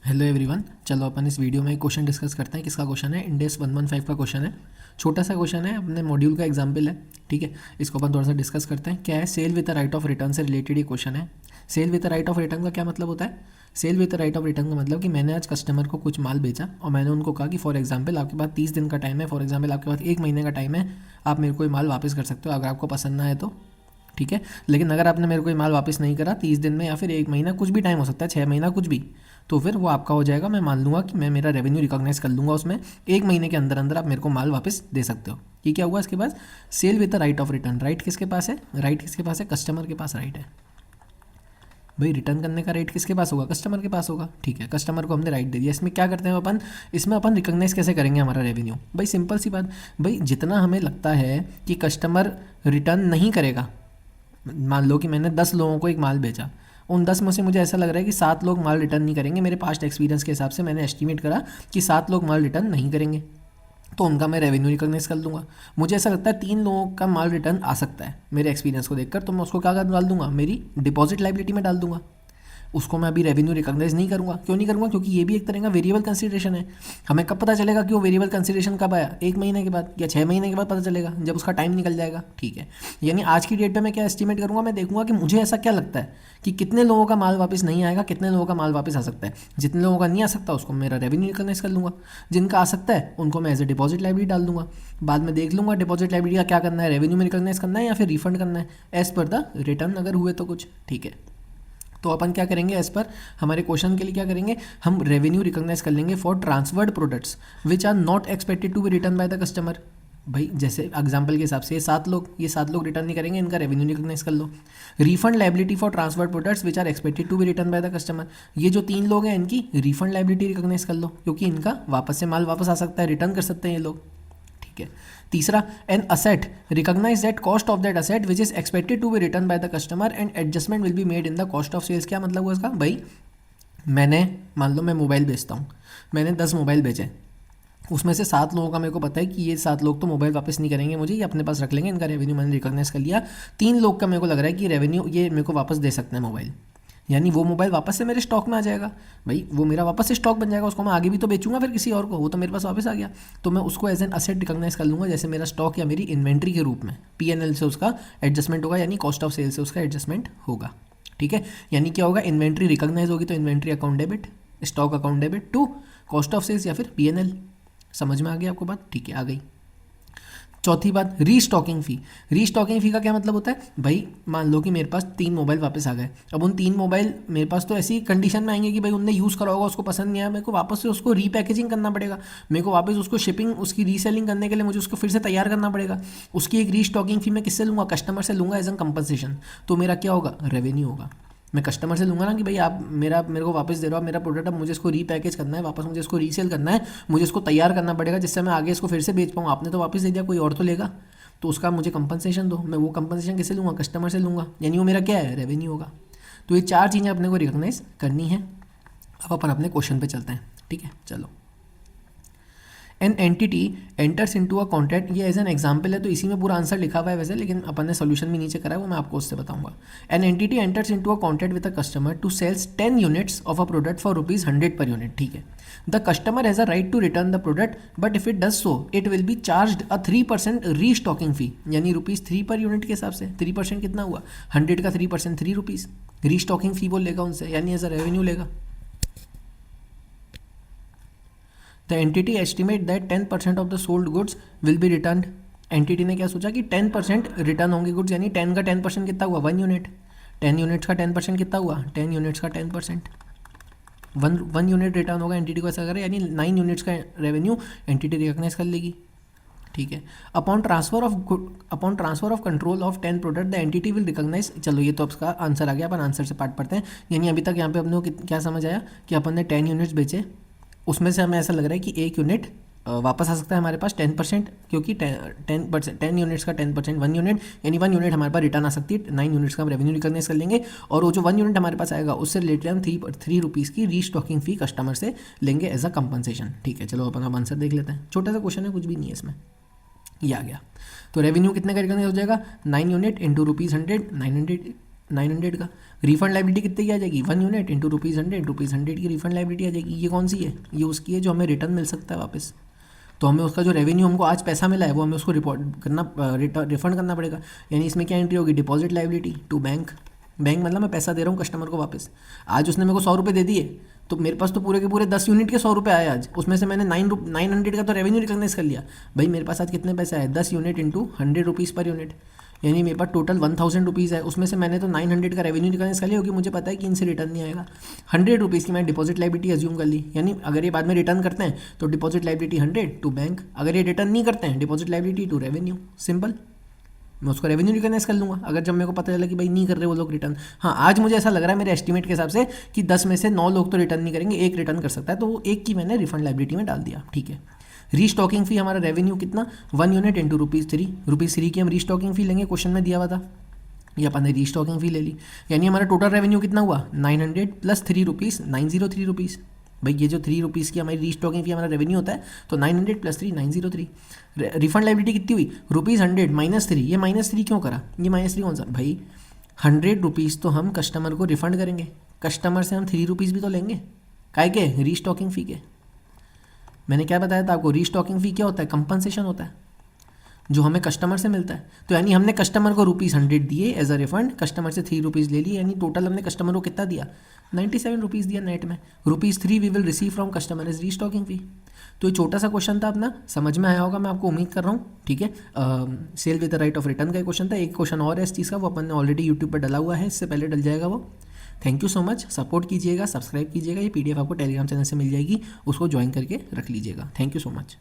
Hello everyone, चलो अपन इस video में एक क्वेश्चन डिस्कस करते हैं। किसका क्वेश्चन है? इंडेक्स 115 का क्वेश्चन है। छोटा सा क्वेश्चन है, अपने मॉड्यूल का एग्जाम्पल है। ठीक है, इसको अपन थोड़ा सा डिस्कस करते हैं। क्या है? Sale with the right of return से रिलेटेड ये क्वेश्चन है। Sale with the right of return का क्या मतलब होता है? Sale with the right of return का मतलब कि मैंने आज कस्टमर को कुछ माल बेचा और मैंने उनको कहा कि फॉर एग्जाम्पल आपके पास 30 दिन का टाइम है, फॉर एग्जाम्पल आपके पास 1 महीने का टाइम है, आप मेरे को ये माल वापस कर सकते हो अगर आपको पसंद ना है तो। ठीक है, लेकिन अगर आपने मेरे को ये माल वापस नहीं करा 30 दिन में या फिर 1 महीना, कुछ भी टाइम हो सकता है, 6 महीना, कुछ भी, तो फिर वो आपका हो जाएगा। मैं मान लूँगा कि मैं मेरा रेवेन्यू रिकॉग्नाइज कर लूँगा उसमें। 1 महीने के अंदर अंदर आप मेरे को माल वापस दे सकते हो। ये क्या हुआ इसके पास? Sale with the right of return. Right किसके पास है? राइट किसके पास है? कस्टमर के पास राइट है। भाई रिटर्न करने का राइट किसके पास होगा? कस्टमर के पास होगा। ठीक है, कस्टमर को हमने राइट दे दिया। इसमें क्या करते हैं अपन? इसमें अपन रिकॉग्नाइज कैसे करेंगे हमारा रेवेन्यू? भाई सिंपल सी बात, भाई जितना हमें लगता है कि कस्टमर रिटर्न नहीं करेगा, मान लो कि मैंने 10 लोगों को एक माल बेचा, उन 10 में से मुझे ऐसा लग रहा है कि 7 लोग माल रिटर्न नहीं करेंगे। मेरे पास्ट एक्सपीरियंस के हिसाब से मैंने एस्टिमेट करा कि 7 लोग माल रिटर्न नहीं करेंगे, तो उनका मैं रेवेन्यू रिकॉग्नाइज कर दूंगा। मुझे ऐसा लगता है 3 लोगों का माल रिटर्न आ सकता है मेरे एक्सपीरियंस को देखकर, तो मैं उसको क्या डाल दूंगा? मेरी डिपॉजिट लाइबिलिटी में डाल दूंगा। उसको मैं अभी रेवेन्यू रिकॉग्नाइज नहीं करूँगा। क्यों नहीं करूँगा? क्योंकि ये भी एक तरह का वेरिएबल कंसिडरेशन है। हमें कब पता चलेगा कि वो वेरिएबल कंसिडरेशन कब आया? 1 महीने के बाद या 6 महीने के बाद पता चलेगा, जब उसका टाइम निकल जाएगा। ठीक है, यानी आज की डेट पे मैं क्या एस्टिमेट करूँगा? मैं देखूंगा कि मुझे ऐसा क्या लगता है कि कितने लोगों का माल वापस नहीं आएगा, कितने लोगों का माल वापस आ सकता है। जितने लोगों का नहीं आ सकता उसको मेरा रेवेन्यू रिकॉग्नाइज कर लूँगा, जिनका आ सकता है उनको मैं एज ए डिपॉजिट लाइबिलिटी डाल दूंगा। बाद में देख लूँगा डिपॉजिट लाइबिलिटी का क्या करना है, रेवेन्यू में रिकॉग्नाइज करना है या फिर रिफंड करना है, एज पर द रिटर्न अगर हुए तो कुछ। ठीक है, तो अपन क्या करेंगे? एज पर हमारे क्वेश्चन के लिए क्या करेंगे? हम रेवेन्यू रिकॉग्नाइज कर लेंगे for transferred products which are not expected to be return by the customer. भाई जैसे एग्जांपल के हिसाब से ये सात लोग रिटर्न नहीं करेंगे, इनका रेवेन्यू रिकॉग्नाइज कर लो। Refund liability for transferred products which are expected to be return by the customer. ये जो 3 लोग हैं इनकी रिफंड लाइबिलिटी रिकॉग्नाइज कर लो, क्योंकि इनका वापस से माल वापस आ सकता है, रिटर्न कर सकते हैं ये लोग। ठीक है, तीसरा, an asset recognise that cost of that asset which is expected to be return by the customer and adjustment will be made in the cost of sales. क्या मतलब हुआ इसका? भाई मैंने, मान लो मैं मोबाइल बेचता हूँ, मैंने 10 मोबाइल बेचे, उसमें से 7 लोगों का मेरे को पता है कि ये 7 लोग तो मोबाइल वापस नहीं करेंगे मुझे, ये अपने पास रख लेंगे, इनका रेवेन्यू मैंने रिकॉग्नाइज कर लिया। 3 लोग का मेरे को लग रहा है कि रेवेन्यू ये मेरे को वापस दे सकते हैं मोबाइल, यानी वो मोबाइल वापस से मेरे स्टॉक में आ जाएगा। भाई वो मेरा वापस से स्टॉक बन जाएगा, उसको मैं आगे भी तो बेचूंगा फिर किसी और को, वो तो मेरे पास वापस आ गया। तो मैं उसको एज एन असेट रिकॉग्नाइज कर लूँगा, जैसे मेरा स्टॉक या मेरी इन्वेंट्री के रूप में। P&L से उसका एडजस्टमेंट होगा, यानी कॉस्ट ऑफ सेल से उसका एडजस्टमेंट होगा। ठीक है, यानी क्या होगा? इन्वेंट्री रिकॉग्नाइज होगी तो inventory account debit, stock account debit to cost of sales या फिर P&L। समझ में आ गई आपको बात? ठीक है, आ गई। चौथी बात, रीस्टॉकिंग फ़ी। रीस्टॉकिंग फ़ी का क्या मतलब होता है? भाई मान लो कि मेरे पास 3 मोबाइल वापस आ गए, अब उन 3 मोबाइल मेरे पास तो ऐसी कंडीशन में आएंगे कि भाई उनने यूज़ करा होगा, उसको पसंद नहीं आया, मेरे को वापस से उसको रीपैकेजिंग करना पड़ेगा, मेरे को वापस उसको शिपिंग, उसकी रीसेलिंग करने के लिए मुझे उसको फिर से तैयार करना पड़ेगा। उसकी एक रीस्टॉकिंग फ़ी मैं किससे लूँगा? कस्टमर से लूँगा एज एन कंपनसेशन। तो मेरा क्या होगा? रेवेन्यू होगा। मैं कस्टमर से लूँगा ना कि भाई आप मेरे को वापस दे रहे हो मेरा प्रोडक्ट, अब मुझे इसको रीपैकेज करना है, वापस मुझे इसको रीसेल करना है, मुझे इसको तैयार करना पड़ेगा जिससे मैं आगे इसको फिर से बेच पाऊँ। आपने तो वापस दे दिया, कोई और तो लेगा, तो उसका मुझे कंपनसेशन दो। मैं वो कंपनसेशन किससे लूँगा? कस्टमर से लूँगा, यानी वो मेरा क्या है? रेवेन्यू होगा। तो ये 4 चीज़ें अपने को रिकॉग्नाइज करनी है। अब अपन अपने क्वेश्चन पे चलते हैं। ठीक है, चलो। N entity enters into a contract, ये एज एन एग्जाम्पल है तो इसी में पूरा आंसर लिखा हुआ है वैसे, लेकिन अपन ने सोल्यूशन भी नीचे करा है, वो मैं आपको उससे बताऊंगा। An entity enters into a contract with a customer to sells 10 units of a product for ₹100 per unit. ठीक है, the customer has a right to return the product, but if it does so it will be charged a 3% restocking fee, यानी ₹3 per unit के हिसाब से 3% कितना हुआ? 100 का 3% ₹3। Restocking फी वो लेगा उनसे, यानी एज अ रेवेन्यू लेगा। The entity estimate that 10% of the sold goods will be return. Entity ने क्या सोचा कि 10% रिटर्न होंगे गुड्स, यानी 10 का 10% कितना हुआ? 1 यूनिट। 10 यूनिट्स का 10% कितना हुआ? 10 यूनिट्स का 10%। वन यूनिट रिटर्न होगा एंटिटी को, ऐसा करें, यानी 9 यूनिट्स का रेवेन्यू एंटिटी रिकॉग्नाइज कर लेगी। ठीक है, upon transfer of control of 10 product the entity will recognise. चलो ये तो आपका आंसर आ गया, अपन आंसर से पार्ट पढ़ते हैं। यानी अभी तक यहाँ पे अपने को क्या समझ आया कि अपन ने 10 यूनिट्स बेचे, उसमें से हमें ऐसा लग रहा है कि 1 यूनिट वापस आ सकता है हमारे पास 10%, क्योंकि 10 यूनिट्स का 10% 1 यूनिट, यानी 1 यूनिट हमारे पास रिटर्न आ सकती है। 9 यूनिट्स का हम रेवेन्यू रिकॉग्नाइज कर लेंगे, और वो जो 1 यूनिट हमारे पास आएगा उससे रिलेटेड हम ₹3 की रीस्टॉकिंग फी कस्टमर से लेंगे एज अ कंपनसेशन। ठीक है, चलो अपन अब आंसर देख लेते हैं। छोटा सा क्वेश्चन है, कुछ भी नहीं है इसमें, ये आ गया। तो रेवेन्यू कितने का रिकॉग्नाइज हो जाएगा? 9 यूनिट इंटू ₹100, 900 900 का। रिफंड लाइबिलिटी कितने की आ जाएगी, 1 यूनिट इंटू ₹100 की रिफंड लाइबिलिटी आ जाएगी। ये कौन सी है, ये उसकी है जो हमें रिटर्न मिल सकता है वापस। तो हमें उसका जो रेवेन्यू हमको आज पैसा मिला है वो हमें उसको रिपोर्ट करना, रिफंड करना पड़ेगा। यानी इसमें क्या एंट्री होगी, deposit liability to bank. Bank मतलब मैं पैसा दे रहा हूँ कस्टमर को वापस। आज उसने मेरे को 100 रुपये दे दिए, तो मेरे पास तो पूरे के पूरे 10 यूनिट के 100 रुपये आए आज। उसमें से मैंने 900 का तो रेवेन्यू रिकॉग्नाइज कर लिया। भाई मेरे पास आज कितने पैसे आए, 10 यूनिट इंटू ₹100 पर यूनिट, यानी मेरे पास टोटल 1000 रुपीज़ है। उसमें से मैंने तो 900 का रेवेन्यू रिकॉग्नाइज कर लिया, क्योंकि मुझे पता है कि इनसे रिटर्न नहीं आएगा। ₹100 की मैं डिपॉजिट लाइबिलिटी अज्यूम कर ली, यानी अगर ये बाद में रिटर्न करते हैं तो डिपॉजिट लाइबिलिटी 100 टू बैंक, अगर ये रिटर्न नहीं करते हैं deposit liability to revenue. Simple, मैं उसको रेवेन्यू रिकॉग्नाइज कर लूँगा अगर जब मेरे को पता चला कि भाई नहीं कर रहे वो लोग रिटर्न। हाँ, आज मुझे ऐसा लग रहा है मेरे एस्टीमेट के हिसाब से कि 10 में से 9 लोग तो रिटर्न नहीं करेंगे, एक रिटर्न कर सकता है, तो वो एक की मैंने रिफंड लाइबिलिटी में डाल दिया। ठीक है, रीस्टॉकिंग फी हमारा रेवेन्यू कितना, 1 यूनिट इंटू ₹3 की हम रीस्टॉकिंग फी लेंगे, क्वेश्चन में दिया हुआ था। ये अपन ने रीस्टॉकिंग फी ले ली, यानी हमारा टोटल रेवेन्यू कितना हुआ, 900 प्लस ₹3, 903 रुपीज़। भाई ये जो ₹3 की हमारी रीस्टॉकिंग फी हमारा रेवेन्यू होता है, तो 900 प्लस 3 903। रिफंड लाइबिलिटी कितनी हुई, ₹100 माइनस 3। ये -3 क्यों करा, ये -3 कौन सा, भाई ₹100 तो हम कस्टमर को रिफंड करेंगे, कस्टमर से हम ₹3 भी तो लेंगे, काय के, रीस्टॉकिंग फ़ी के। मैंने क्या बताया था आपको, रीस्टॉकिंग फ़ी क्या होता है, कंपनसेशन होता है जो हमें कस्टमर से मिलता है। तो यानी हमने कस्टमर को ₹100 दिए एज अ रिफंड, कस्टमर से ₹3 ले लिए, यानी टोटल हमने कस्टमर को कितना दिया, 97 रुपीज़ दिया नेट में। ₹3 we will receive from customer is restocking fee. तो ये छोटा सा क्वेश्चन था अपना, समझ में आया होगा मैं आपको उम्मीद कर रहा हूँ। ठीक है, sale with the right of return का क्वेश्चन था। एक क्वेश्चन और है इस चीज़ का, वो अपन ने ऑलरेडी यूट्यूब पर डला हुआ है, इससे पहले डल जाएगा वो। Thank you so much, support कीजिएगा, सब्सक्राइब कीजिएगा। ये PDF आपको टेलीग्राम चैनल से मिल जाएगी, उसको ज्वाइन करके रख लीजिएगा। Thank you so much.